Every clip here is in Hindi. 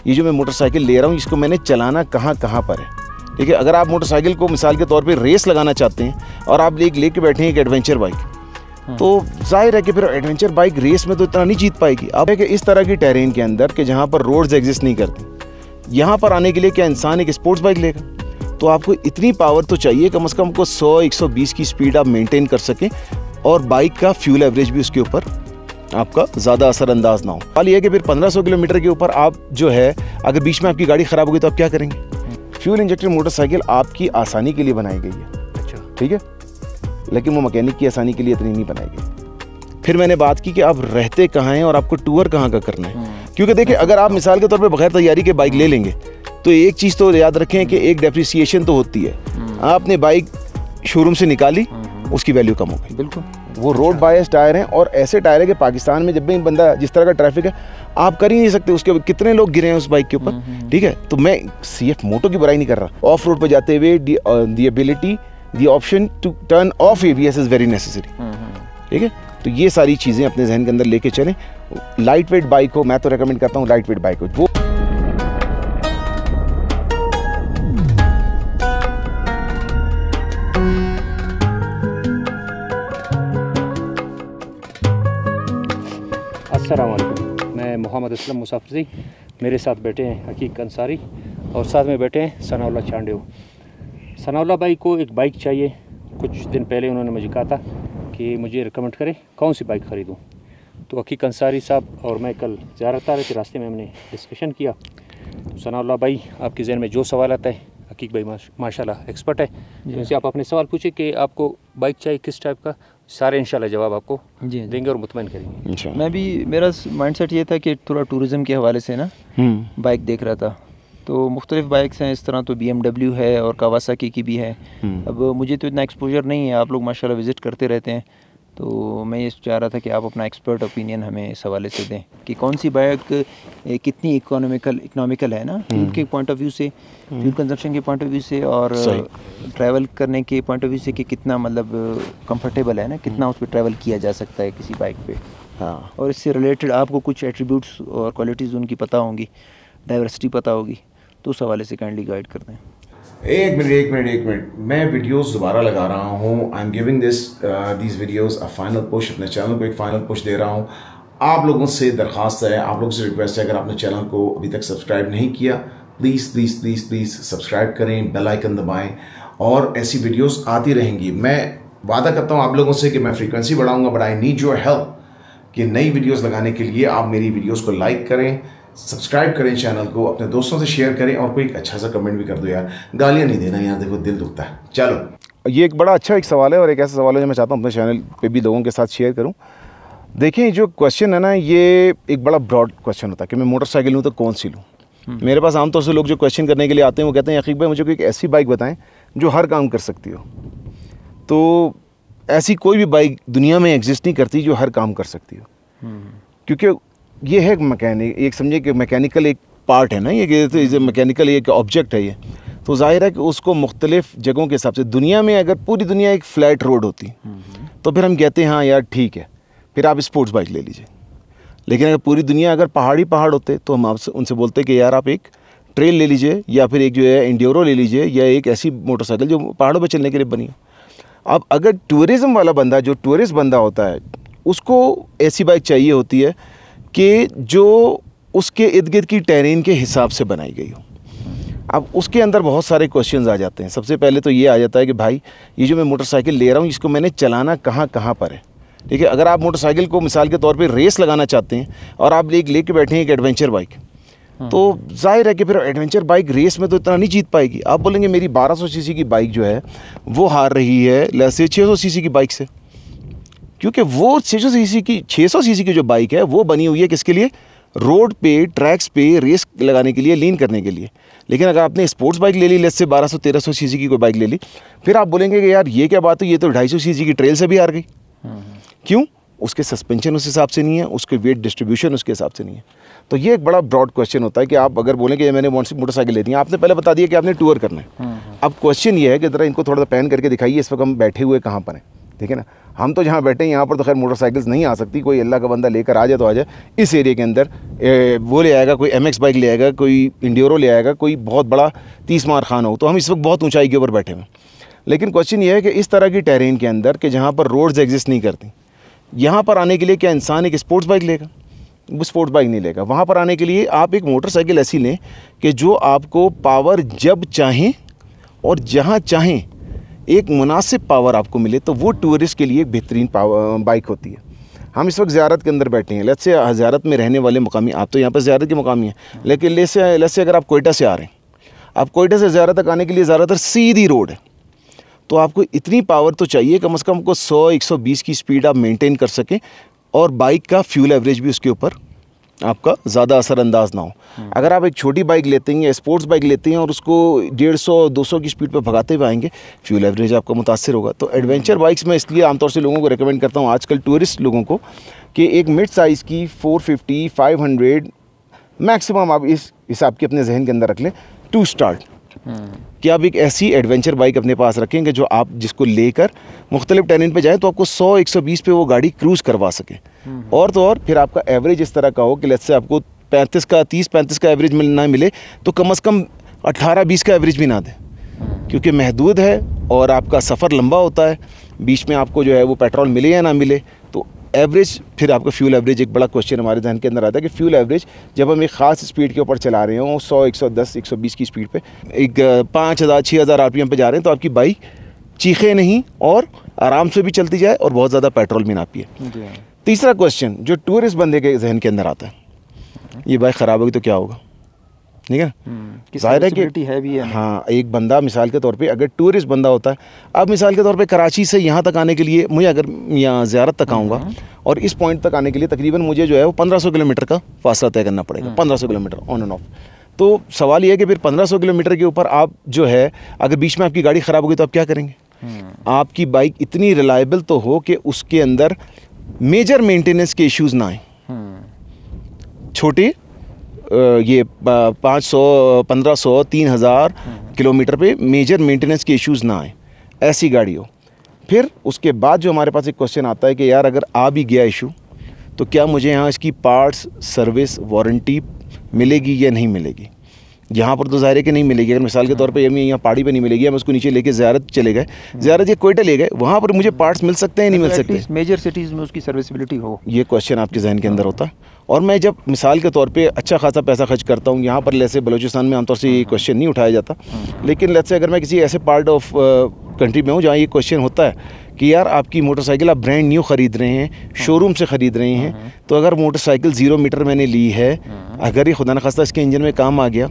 ये जो मैं मोटरसाइकिल ले रहा हूँ इसको मैंने चलाना कहाँ कहाँ पर है। ठीक है, अगर आप मोटरसाइकिल को मिसाल के तौर पे रेस लगाना चाहते हैं और आप लेके बैठे हैं एक एडवेंचर बाइक, तो जाहिर है कि फिर एडवेंचर बाइक रेस में तो इतना नहीं जीत पाएगी। अब है कि इस तरह की टेरेन के अंदर कि जहाँ पर रोड्स एग्जिस्ट नहीं करती, यहाँ पर आने के लिए क्या इंसान एक स्पोर्ट्स बाइक लेगा? तो आपको इतनी पावर तो चाहिए कम से कम को 100-120 की स्पीड आप मेंटेन कर सकें और बाइक का फ्यूल एवरेज भी उसके ऊपर आपका ज़्यादा असरअंदाज ना हो। हाल ये है कि फिर 1500 किलोमीटर के ऊपर आप जो है अगर बीच में आपकी गाड़ी ख़राब हो गई तो आप क्या करेंगे? फ्यूल इंजेक्टेड मोटरसाइकिल आपकी आसानी के लिए बनाई गई है। अच्छा, ठीक है, लेकिन वो मैकेनिक की आसानी के लिए इतनी नहीं बनाई गई। फिर मैंने बात की कि आप रहते कहाँ हैं और आपको टूर कहाँ का करना है। क्योंकि देखिए, अगर आप मिसाल के तौर पे बगैर तैयारी के बाइक ले लेंगे तो एक चीज़ तो याद रखें कि एक डेप्रिसिएशन तो होती है। आपने बाइक शोरूम से निकाली, उसकी वैल्यू कम हो गई। बिल्कुल, वो रोड बायस टायर हैं और ऐसे टायर है कि पाकिस्तान में जब भी बंदा जिस तरह का ट्रैफिक है आप कर ही नहीं सकते। उसके कितने लोग गिरे हैं उस बाइक के ऊपर। ठीक है, तो मैं CF मोटो की बुराई नहीं कर रहा। ऑफ रोड पर जाते हुए the ability, the option to turn off ABS is very necessary. ठीक है, तो ये सारी चीज़ें अपने जहन के अंदर लेके चलें। लाइट वेट बाइक हो, मैं तो रेकमेंड करता हूँ लाइट वेट बाइक हो। वो अस्सलाम वालेकुम, मैं मोहम्मद असलम मुसाफिरी, मेरे साथ बैठे हैं हकीक अंसारी और साथ में बैठे हैं सनाउल्लाह चांडेव। सनाउल्लाह भाई को एक बाइक चाहिए। कुछ दिन पहले उन्होंने मुझे कहा था कि मुझे रिकमेंड करें कौन सी बाइक ख़रीदूं। तो हकीक अंसारी साहब और मैं कल ज़ियारत आ रहे थे, रास्ते में हमने डिस्कशन किया। तो सनाउल्लाह भाई, आपके जहन में जो सवाल आता है, हकीक भाई माशाल्लाह एक्सपर्ट है, उनसे आप अपने सवाल पूछे कि आपको बाइक चाहिए किस टाइप का, सारे इंशाल्लाह जवाब आपको देंगे और मुतमईन करेंगे। मैं भी, मेरा माइंडसेट ये था कि थोड़ा टूरिज़म के हवाले से ना बाइक देख रहा था। तो मुख्तलिफ बाइक्स हैं इस तरह, तो BMW है और कावासाकी की भी है। अब मुझे तो इतना एक्सपोजर नहीं है, आप लोग माशाल्लाह विज़िट करते रहते हैं, तो मैं ये चाह रहा था कि आप अपना एक्सपर्ट ओपिनियन हमें इस हवाले से दें कि कौन सी बाइक कितनी इकोनॉमिकल है ना, फ्यूल के पॉइंट ऑफ व्यू से, फ्यूल कंजप्शन के पॉइंट ऑफ व्यू से और ट्रैवल करने के पॉइंट ऑफ व्यू से कि कितना मतलब कंफर्टेबल है ना, कितना उस पर ट्रैवल किया जा सकता है किसी बाइक पे। हाँ, और इससे रिलेटेड आपको कुछ एट्रीब्यूट्स और क्वालिटीज़ उनकी पता होंगी, डाइवर्सिटी पता होगी, तो उस हवाले से काइंडली गाइड कर दें। एक मिनट, मैं वीडियोस दोबारा लगा रहा हूँ। I am giving these videos a final push, अपने चैनल को एक फाइनल पुश दे रहा हूँ। आप लोगों से दरख्वास्त है, आप लोगों से रिक्वेस्ट है, अगर आपने चैनल को अभी तक सब्सक्राइब नहीं किया, प्लीज़ सब्सक्राइब करें, बेल आइकन दबाएं और ऐसी वीडियोस आती रहेंगी। मैं वादा करता हूँ आप लोगों से कि मैं फ्रीक्वेंसी बढ़ाऊंगा, but I need your help कि नई वीडियोस लगाने के लिए आप मेरी वीडियोस को लाइक करें, सब्सक्राइब करें चैनल को, अपने दोस्तों से शेयर करें और कोई एक अच्छा सा कमेंट भी कर दो यार, गालियाँ नहीं देना यार, देखो दिल दुखता है। चलो, ये एक बड़ा अच्छा एक सवाल है और एक ऐसा सवाल है जो मैं चाहता हूँ अपने चैनल पे भी लोगों के साथ शेयर करूँ। देखें, जो क्वेश्चन है ना, ये एक बड़ा ब्रॉड क्वेश्चन होता है कि मैं मोटरसाइकिल लूँ तो कौन सी लूँ। मेरे पास आमतौर से लोग जो क्वेश्चन करने के लिए आते हैं वो कहते हैं यकीक भाई मुझे कोई एक ऐसी बाइक बताएं जो हर काम कर सकती हो। तो ऐसी कोई भी बाइक दुनिया में एग्जिस्ट नहीं करती जो हर काम कर सकती हो, क्योंकि ये है मैकेनिक, एक समझे कि मैकेनिकल एक पार्ट है ना, ये मैकेनिकल एक ऑब्जेक्ट है ये। तो जाहिर है कि उसको मुख्तलिफ जगहों के हिसाब से, दुनिया में अगर पूरी दुनिया एक फ्लैट रोड होती तो फिर हम कहते हैं हाँ यार ठीक है, फिर आप स्पोर्ट्स बाइक ले लीजिए। लेकिन अगर पूरी दुनिया अगर पहाड़ होते तो हम आपसे उनसे बोलते कि यार आप एक ट्रेल ले लीजिए या फिर एक जो है इंड्योरो ले लीजिए या एक ऐसी मोटरसाइकिल जो पहाड़ों पर चलने के लिए बनी हो। अब अगर टूरिज़म वाला बंदा, जो टूरिस्ट बंदा होता है, उसको ऐसी बाइक चाहिए होती है कि जो उसके इर्द गिर्द की टेरेन के हिसाब से बनाई गई हो। अब उसके अंदर बहुत सारे क्वेश्चंस आ जाते हैं। सबसे पहले तो ये आ जाता है कि भाई ये जो मैं मोटरसाइकिल ले रहा हूँ इसको मैंने चलाना कहाँ कहाँ पर है। ठीक है, अगर आप मोटरसाइकिल को मिसाल के तौर पे रेस लगाना चाहते हैं और आप लेके बैठे हैं एक एडवेंचर बाइक, तो जाहिर है कि फिर एडवेंचर बाइक रेस में तो इतना नहीं जीत पाएगी। आप बोलेंगे मेरी 1200 सीसी की बाइक जो है वो हार रही है जैसे 600 सीसी की बाइक से, क्योंकि वो 600 सीसी की जो बाइक है वो बनी हुई है किसके लिए? रोड पे, ट्रैक्स पे रेस लगाने के लिए, लीन करने के लिए। लेकिन अगर आपने स्पोर्ट्स बाइक ले ली, लेट्स से 1200-1300 सीसी की कोई बाइक ले ली, फिर आप बोलेंगे कि यार ये क्या बात है, ये तो 250 सीसी की ट्रेल से भी हार गई। क्यों? उसके सस्पेंशन उस हिसाब से नहीं है, उसके वेट डिस्ट्रीब्यूशन उसके हिसाब से नहीं है। तो ये एक बड़ा ब्रॉड क्वेश्चन होता है कि आप अगर बोलें कि मैंने मोटरसाइकिल लेनी है, आपने पहले बता दिया कि आपने टूर करना है। अब क्वेश्चन ये है कि ज़रा इनको थोड़ा सा पैन करके दिखाइए, इस वक्त हम बैठे हुए कहाँ पर हैं, ठीक है ना। हम तो जहाँ बैठे हैं यहाँ पर तो खैर मोटरसाइकिल्स नहीं आ सकती, कोई अल्लाह का बंदा लेकर आ जाए तो आ जाए। इस एरिया के अंदर वो ले आएगा, कोई MX बाइक ले आएगा, कोई इंडियोरो ले आएगा, कोई बहुत बड़ा 30 मार खान हो। तो हम इस वक्त बहुत ऊंचाई के ऊपर बैठे हुए। लेकिन क्वेश्चन ये है कि इस तरह की टेरेन के अंदर कि जहाँ पर रोड्स एग्जिस्ट नहीं करती, यहाँ पर आने के लिए क्या इंसान एक स्पोर्ट्स बाइक लेगा? वो स्पोर्ट्स बाइक नहीं लेगा। वहाँ पर आने के लिए आप एक मोटरसाइकिल ऐसी लें कि जो आपको पावर जब चाहें और जहाँ चाहें एक मुनासिब पावर आपको मिले, तो वो टूरिस्ट के लिए एक बेहतरीन बाइक होती है। हम इस वक्त ज़ियारत के अंदर बैठे हैं। लेट्स से ज़ियारत में रहने वाले मुकामी, आप तो यहाँ पर ज़ियारत के मुकामी हैं, लेकिन लेट्स से अगर आप कोयटा से आ रहे हैं, आप कोयटा से ज़ियारत तक आने के लिए ज़्यादातर सीधी रोड है, तो आपको इतनी पावर तो चाहिए कम से कम को 100-120 की स्पीड आप मेंटेन कर सकें और बाइक का फ्यूल एवरेज भी उसके ऊपर आपका ज़्यादा असरअंदाज ना हो। अगर आप एक छोटी बाइक लेते हैं या स्पोर्ट्स बाइक लेते हैं और उसको 150-200 की स्पीड पर भगाते हुए आएंगे, फ्यूल एवरेज आपका मुतासर होगा। तो एडवेंचर बाइक्स में इसलिए आमतौर से लोगों को रेकमेंड करता हूँ, आजकल टूरिस्ट लोगों को, कि एक मिड साइज़ की 450, 500 मैक्सिमम आप इस हिसाब के अपने जहन के अंदर रख लें टू स्टार्ट, कि आप एक ऐसी एडवेंचर बाइक अपने पास रखेंगे जो आप जिसको लेकर मुख्तलिफ टेरेन पे जाएं तो आपको 100-120 पे वो गाड़ी क्रूज़ करवा सके। और तो और फिर आपका एवरेज इस तरह का हो कि लेट्स से आपको 30-35 का एवरेज ना मिले तो कम से कम 18-20 का एवरेज भी ना दे, क्योंकि महदूद है और आपका सफ़र लंबा होता है, बीच में आपको जो है वो पेट्रोल मिले या ना मिले। तो एवरेज, फिर आपका फ्यूल एवरेज एक बड़ा क्वेश्चन हमारे ध्यान के अंदर आता है कि फ्यूल एवरेज जब हम एक ख़ास स्पीड के ऊपर चला रहे हों, 100, 110, 120 की स्पीड पे, एक 5000-6000 RPM पे जा रहे हैं, तो आपकी बाइक चीखे नहीं और आराम से भी चलती जाए और बहुत ज़्यादा पेट्रोल भी ना पिए। तीसरा क्वेश्चन जो टूरिस्ट बंदे के जहन के अंदर आता है, ये बाइक ख़राब होगी तो क्या होगा, ठीक है? जाहिर है कि है भी है। हाँ, एक बंदा मिसाल के तौर पे अगर टूरिस्ट बंदा होता है, अब मिसाल के तौर पे कराची से यहाँ तक आने के लिए मुझे, अगर यहाँ ज़ियारत तक आऊँगा और इस पॉइंट तक आने के लिए तकरीबन मुझे जो है वो 1500 किलोमीटर का फासला तय करना पड़ेगा। 1500 किलोमीटर ऑन एंड ऑफ। तो सवाल ये है कि फिर 1500 किलोमीटर के ऊपर आप जो है, अगर बीच में आपकी गाड़ी ख़राब होगी तो आप क्या करेंगे? आपकी बाइक इतनी रिलायबल तो हो कि उसके अंदर मेजर मेंटेनेंस के इश्यूज़ ना आए। छोटे ये 500, 1500, 3000 किलोमीटर पे मेजर मेंटेनेंस के इश्यूज़ ना आए, ऐसी गाड़ी हो। फिर उसके बाद जो हमारे पास एक क्वेश्चन आता है कि यार अगर आ भी गया इशू, तो क्या मुझे यहाँ इसकी पार्ट्स, सर्विस, वारंटी मिलेगी या नहीं मिलेगी? यहाँ पर तो ज़ाहिर है कि नहीं मिलेगी। अगर मिसाल के तौर पे हम यहाँ पहाड़ी पे नहीं मिलेगी, हम उसको नीचे लेके ज़ियारत चले गए, ज़ियारत ये कोयटा ले गए, वहाँ पर मुझे पार्ट्स मिल सकते हैं नहीं मिल सकते? मेजर सिटीज़ में उसकी सर्विसिबिलिटी हो, ये क्वेश्चन आपके जहन के अंदर होता है। और मैं जब मिसाल के तौर पे अच्छा खासा पैसा खर्च करता हूँ, यहाँ पर जैसे बलूचिस्तान में आमतौर से ये क्वेश्चन नहीं उठाया जाता, लेकिन लेट्स से अगर मैं किसी ऐसे पार्ट ऑफ कंट्री में हूँ जहाँ ये क्वेश्चन होता है कि यार आपकी मोटरसाइकिल आप ब्रांड न्यू ख़रीद रहे हैं, शोरूम से ख़रीद रहे हैं, तो अगर मोटरसाइकिल 0 मीटर मैंने ली है, अगर ये खुदा न खास्ता इसके इंजन में काम आ गया,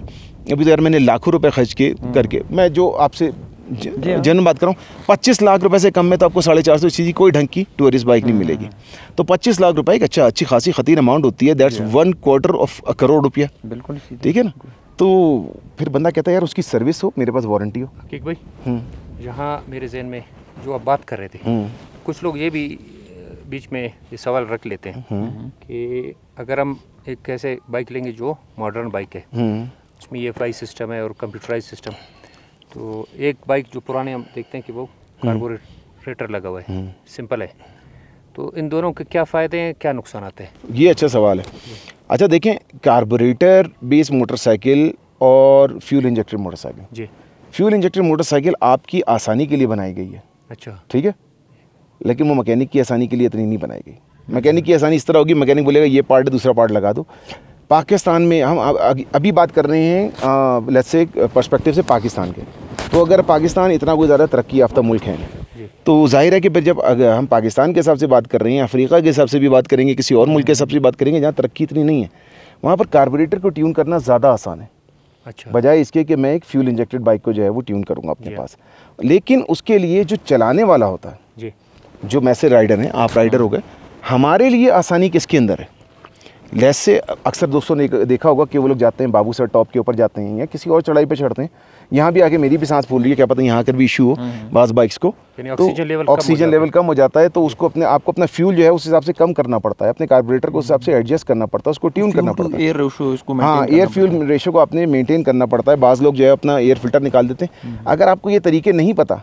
अभी तो यार मैंने लाखों रुपए खर्च के करके, मैं जो आपसे जन्म बात कर रहा हूँ, 25 लाख रुपए से कम में तो आपको 450 की कोई ढंग की टूरिस्ट बाइक नहीं मिलेगी। तो 25 लाख रुपए एक अच्छी खासी खतीर अमाउंट होती है, दैट्स 1/4 ऑफ $1 करोड़ रुपया। बिल्कुल ठीक है ना? तो फिर बंदा कहता है यार उसकी सर्विस हो, मेरे पास वारंटी हो। ठीक भाई, यहाँ मेरे जहन में जो आप बात कर रहे थे, कुछ लोग ये भी बीच में ये सवाल रख लेते हैं कि अगर हम एक ऐसे बाइक लेंगे जो मॉडर्न बाइक है, उसमें EFI सिस्टम है और कंप्यूटराइज सिस्टम, तो एक बाइक जो पुराने हम देखते हैं कि वो कार्बोरेटर लगा हुआ है, सिंपल है, तो इन दोनों के क्या फ़ायदे हैं, क्या नुकसान आते हैं? ये अच्छा सवाल है। अच्छा देखें, कार्बोरेटर बेस्ड मोटरसाइकिल और फ्यूल इंजेक्टेड मोटरसाइकिल जी, फ्यूल इंजेक्टेड मोटरसाइकिल आपकी आसानी के लिए बनाई गई है। अच्छा, ठीक है, लेकिन वो मैकेनिक की आसानी के लिए इतनी नहीं बनाई गई। मैकेनिक की आसानी इस तरह होगी, मैकेनिक बोलेगा ये पार्ट है, दूसरा पार्ट लगा दो। पाकिस्तान में हम अभी बात कर रहे हैं लेट्स से पर्सपेक्टिव से पाकिस्तान के, तो अगर पाकिस्तान इतना कोई ज़्यादा तरक्की याफ्ता मुल्क है, तो जाहिर है कि फिर जब अगर हम पाकिस्तान के हिसाब से बात कर रहे हैं, अफ्रीका के हिसाब से भी बात करेंगे, किसी और मुल्क के हिसाब से बात करेंगे जहाँ तरक्की इतनी नहीं है, वहाँ पर कार्बोरेटर को ट्यून करना ज़्यादा आसान है। अच्छा, बजाय इसके कि मैं एक फ्यूल इंजेक्टेड बाइक को जो है वो ट्यून करूँगा अपने पास। लेकिन उसके लिए जो चलाने वाला होता है जी, जो मैसे राइडर हैं, आप राइडर हो गए, हमारे लिए आसानी किसके अंदर है? लेस से अक्सर दोस्तों ने देखा होगा कि वो लोग जाते हैं बाबू सर टॉप के ऊपर जाते हैं या किसी और चढ़ाई पे चढ़ते हैं, यहाँ भी आके मेरी भी सांस फूल रही है, क्या पता यहाँ कर भी इशू हो बास बाइक्स को, तो ऑक्सीजन लेवल कम हो जाता है, तो उसको आपको अपना फ्यूल जो है उस हिसाब से कम करना पड़ता है, अपने कार्बोरेटर को उस हिसाब से एडजस्ट करना पड़ता है, उसको ट्यून करना पड़ता है, हाँ, एयर फ्यूल रेशो को आपने मेंटेन करना पड़ता है। बाज़ लोग जो है अपना एयर फिल्टर निकाल देते हैं। अगर आपको ये तरीके नहीं पता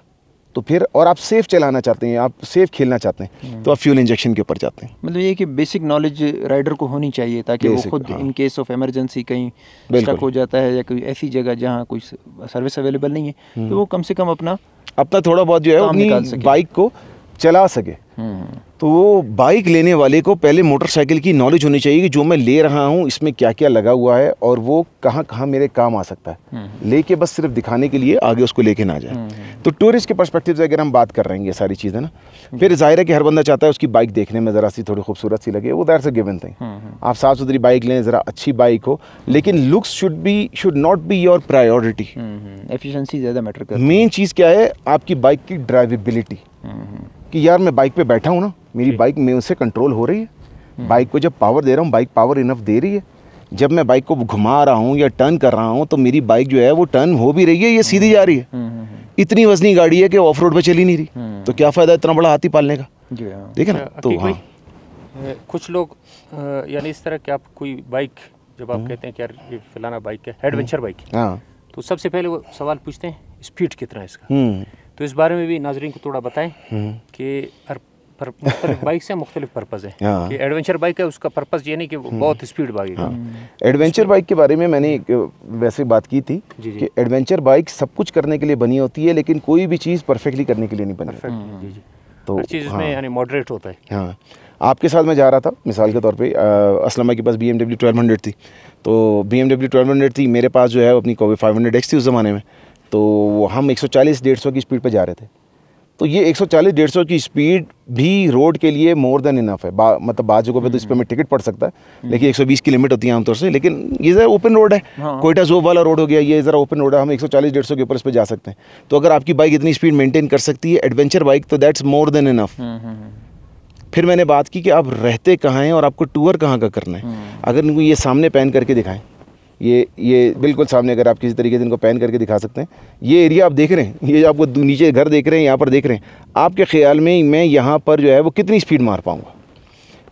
तो फिर और आप सेफ चलाना चाहते हैं, आप सेफ खेलना चाहते हैं, तो आप फ्यूल इंजेक्शन के ऊपर जाते हैं। मतलब ये कि बेसिक नॉलेज राइडर को होनी चाहिए ताकि वो खुद इन केस ऑफ इमरजेंसी कहीं स्टक हो जाता है या कोई ऐसी जगह जहाँ कोई सर्विस अवेलेबल नहीं है, तो वो कम से कम अपना थोड़ा बहुत जो है अपनी बाइक को चला सके। तो वो बाइक लेने वाले को पहले मोटरसाइकिल की नॉलेज होनी चाहिए कि जो मैं ले रहा हूँ इसमें क्या क्या लगा हुआ है और वो कहाँ कहाँ मेरे काम आ सकता है। लेके बस सिर्फ दिखाने के लिए आगे उसको लेके ना जाए। तो टूरिस्ट के पर्सपेक्टिव से अगर हम बात कर रहे हैं ये सारी चीज़ें ना, फिर जाहिर है कि हर बंदा चाहता है उसकी बाइक देखने में ज़रा सी थोड़ी खूबसूरत सी लगे, वो दैट्स अ गिवन थिंग। आप साफ़ सुथरी बाइक लें, ज़रा अच्छी बाइक हो, लेकिन looks should not be your priority. Efficiency ज़्यादा मैटर करती है। मेन चीज़ क्या है, आपकी बाइक की ड्राइवेबिलिटी, कि यार मैं बाइक पे बैठा हूँ ना, मेरी बाइक में उससे कंट्रोल हो रही है, बाइक को जब पावर दे रहा हूँ बाइक पावर इनफ दे रही है, जब मैं बाइक को घुमा रहा हूँ या टर्न कर रहा हूँ तो मेरी बाइक जो है वो टर्न हो भी रही है, ये सीधी जा रही है। इतनी वजनी गाड़ी है कि ऑफ रोड पे चली नहीं रही, तो क्या फ़ायदा इतना बड़ा हाथी पालने का। ठीक है ना। तो हाँ, कुछ लोग यानी इस तरह कि आप कोई बाइक जब आप कहते हैं कि यार ये फलाना बाइक है, एडवेंचर बाइक है, हाँ, तो सबसे पहले वो सवाल पूछते हैं स्पीड कितना है इसका। तो इस बारे में भी नाजरीन को थोड़ा बताएं कि मुख्तलिफ बाइक से मुख्तलिफ पर्पज़ है। कि एडवेंचर बाइक है उसका पर्पज़ ये नहीं कि वो बहुत स्पीड भागेगा। एडवेंचर बाइक के बारे में मैंने वैसे बात की थी कि एडवेंचर बाइक सब कुछ करने के लिए बनी होती है, लेकिन कोई भी चीज़ परफेक्टली करने के लिए नहीं बनी। तो हर चीज़ इसमें यानी मॉडरेट होता है। हाँ, आपके साथ मैं जा रहा था मिसाल के तौर पे, असलम भाई के पास BMW 1200 थी, तो BMW 1200 थी, मेरे पास जो है अपनी Kobe 500X थी उस ज़माने में, तो हम 140-150 की स्पीड पे जा रहे थे। तो ये 140-150 की स्पीड भी रोड के लिए मोर देन इनफ है। मतलब बाज़ जगहों पे तो इस पर में टिकट पड़ सकता है, लेकिन 120 की लिमिट होती है आमतौर से। लेकिन ये ज़रा ओपन रोड है, कोयटा जोब वाला रोड हो गया, ये ज़रा ओपन रोड है, हम 140-150 के ऊपर इस पर जा सकते हैं। तो अगर आपकी बाइक इतनी स्पीड मेंटेन कर सकती है एडवेंचर बाइक, तो दैट्स मोर देन इनफ। फिर मैंने बात की कि आप रहते कहाँ हैं और आपको टूर कहाँ का करना है। अगर इनको ये सामने पैन करके दिखाएं, ये बिल्कुल सामने अगर आप किसी तरीके से इनको पैन करके दिखा सकते हैं, ये एरिया आप देख रहे हैं, ये आपको नीचे घर देख रहे हैं, यहाँ पर देख रहे हैं, आपके ख्याल में मैं यहाँ पर जो है वो कितनी स्पीड मार पाऊँगा।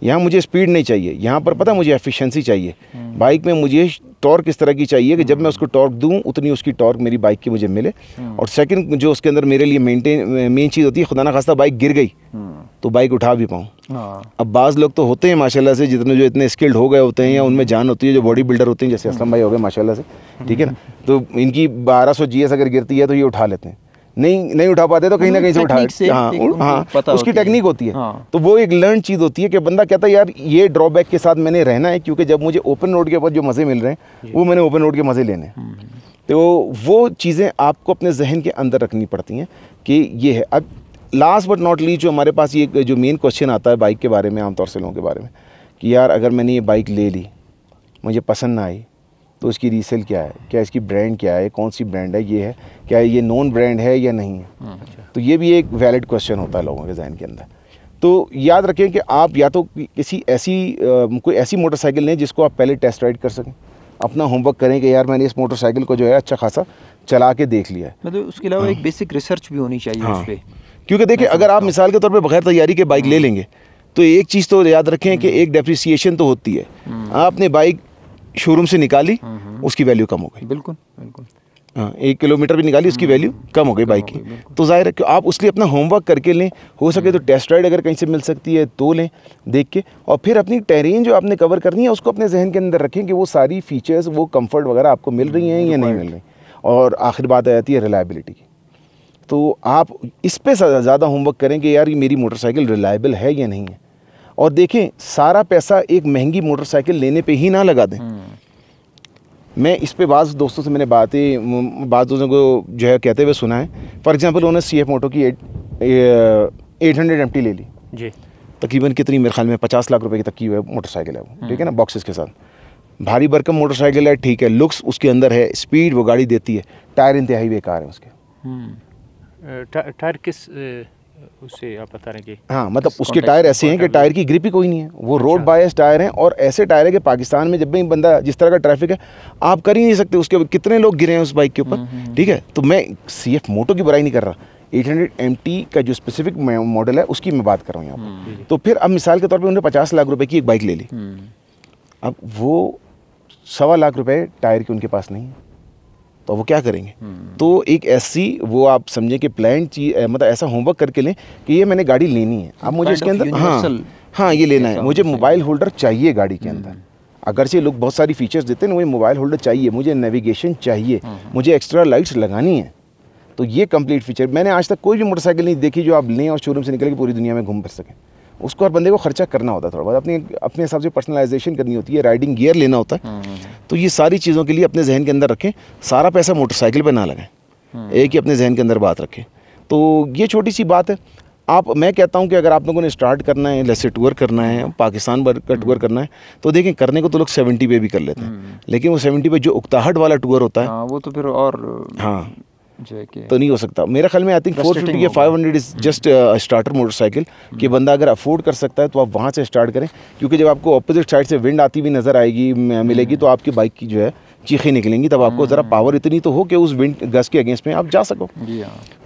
यहाँ मुझे स्पीड नहीं चाहिए, यहाँ पर पता मुझे एफिशिएंसी चाहिए। बाइक में मुझे टॉर्क इस तरह की चाहिए कि जब मैं उसको टॉर्क दूँ उतनी उसकी टॉर्क मेरी बाइक की मुझे मिले। और सेकंड जो उसके अंदर मेरे लिए मेन चीज़ होती है, खुदा ना खास्ता बाइक गिर गई तो बाइक उठा भी पाऊँ। अब बाज़ लोग तो होते हैं माशाल्लाह से, जितने जो इतने स्किल्ड हो गए होते हैं या उनमें जान होती है, जो बॉडी बिल्डर होते हैं, जैसे असलम भाई हो गए माशाल्लाह से, ठीक है ना, तो इनकी 1200 GS अगर गिरती है तो ये उठा लेते हैं। नहीं उठा पाते तो कहीं ना कहीं से उठा, हाँ, उसकी टेक्निक होती है। तो वो एक लर्न चीज़ होती है कि बंदा कहता है यार ये ड्रॉबैक के साथ मैंने रहना है, क्योंकि जब मुझे ओपन रोड के ऊपर जो मज़े मिल रहे हैं वो मैंने ओपन रोड के मज़े लेने हैं। तो वो चीज़ें आपको अपने जहन के अंदर रखनी पड़ती हैं कि ये है। अब लास्ट बट नॉट लीस्ट जो हमारे पास ये जो मेन क्वेश्चन आता है बाइक के बारे में, आमतौर से लोगों के बारे में, कि यार अगर मैंने ये बाइक ले ली, मुझे पसंद ना आई, तो इसकी रीसेल क्या है, क्या इसकी ब्रांड क्या है, कौन सी ब्रांड है, ये है क्या ये नॉन ब्रांड है या नहीं है। तो ये भी एक वैलिड क्वेश्चन होता है लोगों के जहन के अंदर। तो याद रखें कि आप या तो किसी कोई ऐसी मोटरसाइकिल लें जिसको आप पहले टेस्ट राइड कर सकें, अपना होमवर्क करें कि यार मैंने इस मोटरसाइकिल को जो है अच्छा खासा चला के देख लिया है। मतलब उसके अलावा एक बेसिक रिसर्च भी होनी चाहिए उस पर, क्योंकि देखिए अगर आप मिसाल के तौर पे बगैर तैयारी के बाइक ले लेंगे तो एक चीज़ तो याद रखें कि एक डेप्रिसिएशन तो होती है। आपने बाइक शोरूम से निकाली, उसकी वैल्यू कम हो गई, बिल्कुल। हाँ, 1 किलोमीटर भी निकाली, उसकी वैल्यू कम हो गई बाइक की। तो जाहिर है कि आप उसके लिए अपना होमवर्क करके लें, हो सके तो टेस्ट राइड अगर कहीं से मिल सकती है तो लें देख के, और फिर अपनी टेरेन जो आपने कवर करनी है उसको अपने जहन के अंदर रखें कि वो सारी फीचर्स, वो कंफर्ट वगैरह आपको मिल रही हैं या नहीं मिल रही। और आखिर बात आ जाती है रिलायबिलिटी की। तो आप इस पे ज़्यादा होमवर्क करें कि यार ये मेरी मोटरसाइकिल रिलायबल है या नहीं है। और देखें, सारा पैसा एक महंगी मोटरसाइकिल लेने पे ही ना लगा दें। मैं इस पे बाज़ दोस्तों से मैंने बाज़ दोस्तों को जो है कहते हुए सुना है, फॉर एग्जांपल उन्होंने CF मोटो की 800 MT ले ली जी, तकरीबन कितनी मेरे ख्याल में 50 लाख रुपए की तक की हुई मोटरसाइकिल है वो, ठीक है ना, बॉक्सेस के साथ, भारी भरकम मोटरसाइकिल है, ठीक है, लुक्स उसके अंदर है, स्पीड वो गाड़ी देती है, टायर इंतहाई बेकार है उसके। टायर किस उससे आप बता रहे हैं कि हाँ, मतलब उसके टायर ऐसे हैं कि टायर की ग्रिप ही कोई नहीं है, वो रोड बायस टायर हैं। और ऐसे टायर है कि पाकिस्तान में जब भी बंदा, जिस तरह का ट्रैफिक है, आप कर ही नहीं सकते उसके, कितने लोग गिरे हैं उस बाइक के ऊपर, ठीक है। तो मैं CF मोटो की बुराई नहीं कर रहा, 800 MT का जो स्पेसिफिक मॉडल है उसकी मैं बात कर रहा हूँ यहाँ पर। तो फिर अब मिसाल के तौर पर उन्होंने 50 लाख रुपए की एक बाइक ले ली, अब वो 1.25 लाख रुपए टायर के उनके पास नहीं है, तो वो क्या करेंगे? तो एक ऐसी वो आप समझें कि प्लान चीज, मतलब ऐसा होमवर्क करके लें कि ये मैंने गाड़ी लेनी है, अब मुझे इसके अंदर हाँ ये लेना है, मुझे मोबाइल होल्डर चाहिए गाड़ी के अंदर। अगरचे लोग बहुत सारी फीचर्स देते हैं, मुझे मोबाइल होल्डर चाहिए, मुझे नेविगेशन चाहिए, मुझे एक्स्ट्रा लाइट्स लगानी है, तो ये कंप्लीट फीचर। मैंने आज तक कोई भी मोटरसाइकिल नहीं देखी जो आप लें और शोरूम से निकल के पूरी दुनिया में घूम फिर सकें। उसको और बंदे को खर्चा करना होता है थोड़ा बहुत, अपने हिसाब से पर्सनलाइजेशन करनी होती है, राइडिंग गियर लेना होता है। तो ये सारी चीज़ों के लिए अपने जहन के अंदर रखें, सारा पैसा मोटरसाइकिल पर ना लगाएं, एक ही अपने जहन के अंदर बात रखें। तो ये छोटी सी बात है। मैं कहता हूँ कि अगर आप लोगों ने स्टार्ट करना है, जैसे टूर करना है, पाकिस्तान भर का टूर करना है, तो देखें करने को तो लोग 70 पे भी कर लेते हैं, लेकिन वो 70 पे जो उकताहट वाला टूर होता है वो तो फिर और हाँ तो नहीं हो सकता। मेरा ख्याल में आई थिंक 450 या 500 इज जस्ट स्टार्टर मोटरसाइकिल कि बंदा अगर अफोर्ड कर सकता है तो आप वहाँ से स्टार्ट करें, क्योंकि जब आपको अपोजिट साइड से विंड आती हुई नज़र आएगी मिलेगी तो आपकी बाइक की जो है चीखें निकलेंगी, तब आपको ज़रा पावर इतनी तो हो कि उस विंड गस के अगेंस्ट में आप जा सको।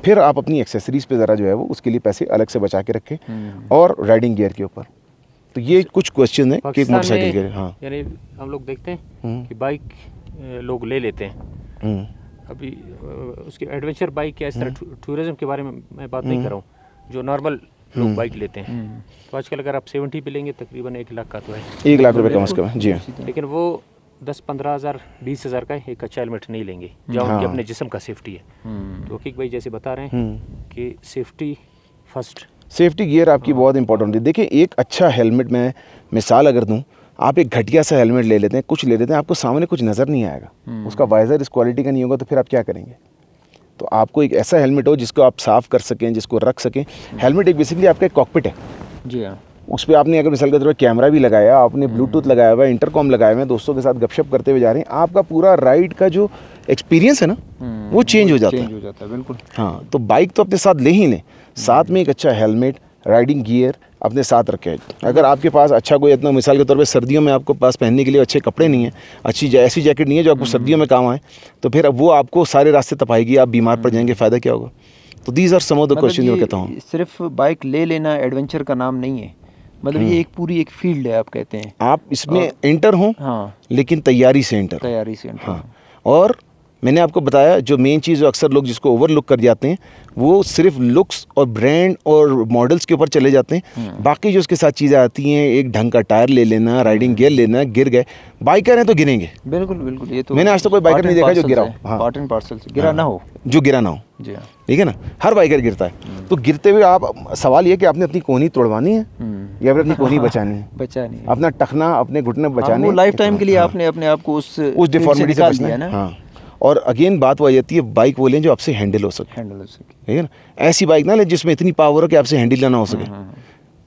फिर आप अपनी एक्सेसरीज़ पे ज़रा जो है वो उसके लिए पैसे अलग से बचा के रखें और राइडिंग गियर के ऊपर। तो ये कुछ क्वेश्चन है कि मोटरसाइकिल के। हाँ यानी हम लोग देखते हैं कि बाइक लोग ले लेते हैं, अभी उसकी एडवेंचर बाइक या इस तरह टूरिज्म के बारे में मैं बात नहीं कर रहा हूँ, जो नॉर्मल लोग बाइक लेते हैं। तो आजकल अगर आप 70 पे लेंगे तकरीबन 1 लाख का तो है, 1 लाख रुपए कम से कम जी, लेकिन वो 10-15 हज़ार 20 हज़ार का एक अच्छा हेलमेट नहीं लेंगे जहाँ उनके अपने जिस्म का सेफ्टी है। तो हकीक भाई जैसे बता रहे हैं कि सेफ्टी फर्स्ट, सेफ्टी गियर आपकी बहुत इंपॉर्टेंट है। देखिए एक अच्छा हेलमेट, मैं मिसाल अगर दूँ, आप एक घटिया सा हेलमेट ले लेते हैं, कुछ ले लेते हैं, आपको सामने कुछ नज़र नहीं आएगा, उसका वाइज़र इस क्वालिटी का नहीं होगा, तो फिर आप क्या करेंगे? तो आपको एक ऐसा हेलमेट हो जिसको आप साफ़ कर सकें, जिसको रख सकें। हेलमेट एक बेसिकली आपका एक कॉकपिट है जी हाँ, उस पर आपने अगर मिसाल के तौर पर कैमरा भी लगाया, आपने ब्लूटूथ लगाया हुआ है, इंटरकॉम लगाया हुआ है, दोस्तों के साथ गपशप करते हुए जा रहे हैं, आपका पूरा राइड का जो एक्सपीरियंस है ना वो चेंज हो जाता है। बिल्कुल हाँ, तो बाइक तो अपने साथ ले ही लें, साथ में एक अच्छा हेलमेट, राइडिंग गियर अपने साथ रखें। अगर आपके पास अच्छा कोई इतना, मिसाल के तौर पे सर्दियों में आपको पास पहनने के लिए अच्छे कपड़े नहीं हैं, अच्छी ऐसी जैकेट नहीं है जो आपको सर्दियों में काम आए, तो फिर अब वो आपको सारे रास्ते तपाएगी, आप बीमार पड़ जाएंगे, फ़ायदा क्या होगा? तो these are some of the question जो कहता हूँ। सिर्फ बाइक ले लेना एडवेंचर का नाम नहीं है, मतलब ये एक पूरी एक फील्ड है, आप कहते हैं आप इसमें एंटर हों, हाँ, लेकिन तैयारी से एंटर, हाँ। और मैंने आपको बताया जो मेन चीज़ जो अक्सर लोग जिसको ओवरलुक कर जाते हैं, वो सिर्फ लुक्स और ब्रांड और मॉडल्स के ऊपर चले जाते हैं। बाकी जो उसके साथ चीज़ें आती हैं, एक ढंग का टायर ले लेना, राइडिंग गियर लेना, गिर गए, बाइकर हैं तो गिरेंगे। बिल्कुल बिल्कुल, ये तो मैंने आज तक कोई बाइकर नहीं देखा जो गिरा हो, हाँ, पार्ट एंड पार्सल से गिरा ना हो, जो गिरा ना हो, जी हाँ, ठीक है ना, हर बाइकर गिरता है। तो गिरते हुए आप, सवाल ये कि आपने अपनी कोहनी तोड़वानी है या फिर अपनी कोहनी बचानी है, अपना टखना, अपने घुटने बचाने, लाइफ टाइम के लिए आपने अपने आप को उस डिफॉर्मिटी से बचना है। हाँ, और अगेन बात वही आती है, बाइक वो लें जो आपसे हैंडल हो सके, ठीक है ना, ऐसी बाइक ना लें जिसमें इतनी पावर हो कि आपसे हैंडल ना हो सके।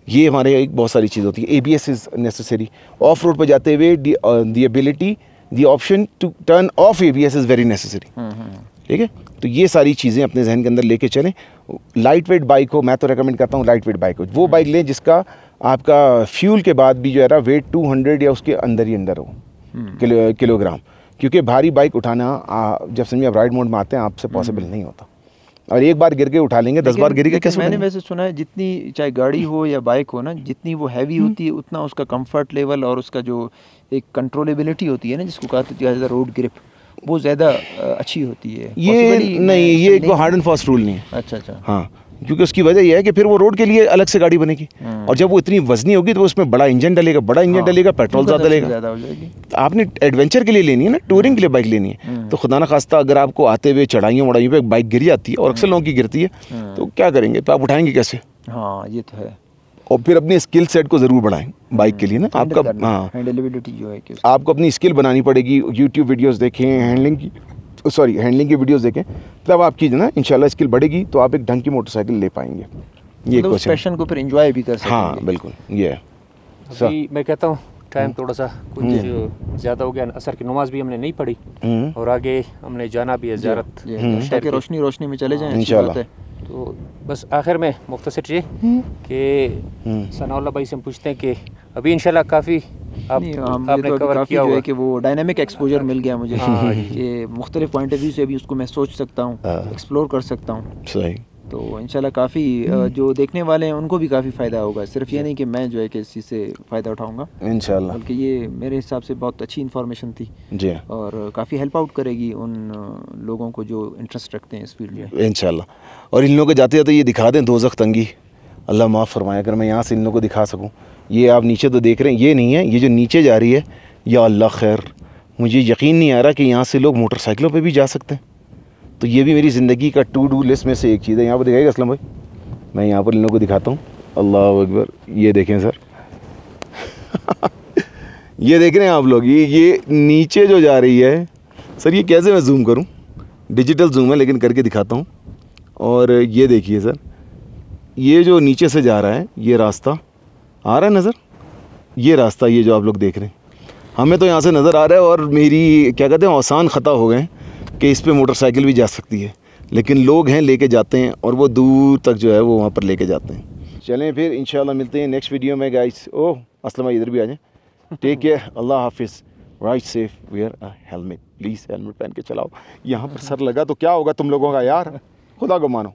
ये हमारे एक बहुत सारी चीज़ होती है। ABS is necessary, off road पर जाते हुए the ability, the option to turn off ABS is very necessary, ठीक है। तो ये सारी चीज़ें अपने जहन के अंदर लेके चलें। लाइट वेट बाइक हो, मैं तो रेकमेंड करता हूँ लाइट वेट बाइक हो, वो बाइक लें जिसका आपका फ्यूल के बाद भी जो है ना वेट 200 या उसके अंदर ही अंदर हो किलोग्राम, क्योंकि भारी बाइक उठाना जब समझिए आप राइड मोड में आते हैं आपसे पॉसिबल नहीं होता, और एक बार गिर के उठा लेंगे 10 बार गिरेगा कैसे? मैंने वैसे सुना है जितनी चाहे गाड़ी हो या बाइक हो ना, जितनी वो हैवी होती है उतना उसका कंफर्ट लेवल और उसका जो एक कंट्रोलेबिलिटी होती है ना, जिसको कहते हैं रोड ग्रिप, वो ज़्यादा अच्छी होती है। ये नहीं, ये एक हार्ड एंड फास्ट रूल नहीं है। अच्छा, हाँ, क्योंकि उसकी वजह यह है कि फिर वो रोड के लिए अलग से गाड़ी बनेगी, और जब वो इतनी वजनी होगी तो उसमें बड़ा इंजन डलेगा, पेट्रोल ज़्यादा डलेगा। आपने एडवेंचर के लिए लेनी है ना, टूरिंग के लिए बाइक लेनी है, तो खुदा ना खास्ता अगर आपको आते हुए चढ़ाइयों वढ़ाइयों पे बाइक गिर जाती है, और अक्सर लोगों की गिरती है, तो क्या करेंगे? तो आप उठाएंगे कैसे? हाँ, ये तो है। और फिर अपने स्किल सेट को ज़रूर बढ़ाएं बाइक के लिए ना, आपका हैंडलेबिलिटी जो है कि आपको अपनी स्किल बनानी पड़ेगी। यूट्यूब वीडियोज़ देखें, हैंडलिंग की वीडियोस देखें, तब आपकी जो ना इंशाल्लाह स्किल बढ़ेगी, तो आप एक ढंग की मोटरसाइकिल ले पाएंगे। ये उस पैशन को फिर एंजॉय भी कर सकते हैं। हाँ बिल्कुल, ये है। अभी मैं कहता हूँ टाइम थोड़ा सा कुछ ज़्यादा हो गया, असर की नमाज भी हमने नहीं पढ़ी, और आगे हमने जाना भी है ज़ियारत, ताकि रोशनी में चले जाएं इंशाल्लाह। तो बस आखिर में मुख्तसर ये कि सनाउल्लाह भाई से हम पूछते हैं कि अभी इंशाल्लाह काफ़ी आपने कवर किया हुआ है कि वो डायनामिक एक्सपोजर मिल गया मुझे कि मुख्तलिफ पॉइंट ऑफ व्यू से भी उसको मैं सोच सकता हूँ, एक्सप्लोर कर सकता हूँ। सही। तो इंशाल्लाह काफ़ी जो देखने वाले हैं उनको भी काफ़ी फ़ायदा होगा। सिर्फ ये नहीं कि मैं जो है कि इस चीज़ से फ़ायदा उठाऊँगा इंशाल्लाह, बल्कि ये मेरे हिसाब से बहुत अच्छी इन्फॉर्मेशन थी जी, और काफ़ी हेल्प आउट करेगी उन लोगों को जो इंटरेस्ट रखते हैं इस फील्ड में इंशाल्लाह। और इन लोगों को जाते जाते ये दिखा दें दोज़ख तंगी, अल्लाह माफ़ फरमाए, अगर मैं यहाँ से इन लोगों को दिखा सकूँ। ये आप नीचे तो देख रहे हैं, ये नहीं है, ये जो नीचे जा रही है, या अल्लाह खैर, मुझे यकीन नहीं आ रहा कि यहाँ से लोग मोटरसाइकिलों पे भी जा सकते हैं। तो ये भी मेरी ज़िंदगी का टू डू लिस्ट में से एक चीज़ है। यहाँ पर दिखाएगा असलम भाई, मैं यहाँ पर इन लोगों को दिखाता हूँ। अल्लाह अकबर, ये देखें सर ये देख रहे हैं आप लोग, ये नीचे जो जा रही है सर, ये कैसे मैं जूम करूँ, डिजिटल जूम है लेकिन करके दिखाता हूँ। और ये देखिए सर, ये जो नीचे से जा रहा है, ये रास्ता आ रहा है नज़र, ये रास्ता, ये जो आप लोग देख रहे हैं, हमें तो यहाँ से नज़र आ रहा है। और मेरी क्या कहते हैं, आसान ख़ता हो गए कि इस पे मोटरसाइकिल भी जा सकती है, लेकिन लोग हैं लेके जाते हैं और वो दूर तक जो है वो वहाँ पर लेके जाते हैं। चलें फिर इंशाल्लाह मिलते हैं नेक्स्ट वीडियो में गाइस। ओह असलम भाई इधर भी आ जाएं। टेक केयर, अल्लाह हाफिज़, ride safe, wear a helmet, please helmet पहन के चलाओ। यहाँ पर सर लगा तो क्या होगा तुम लोगों का यार, खुदा को मानो।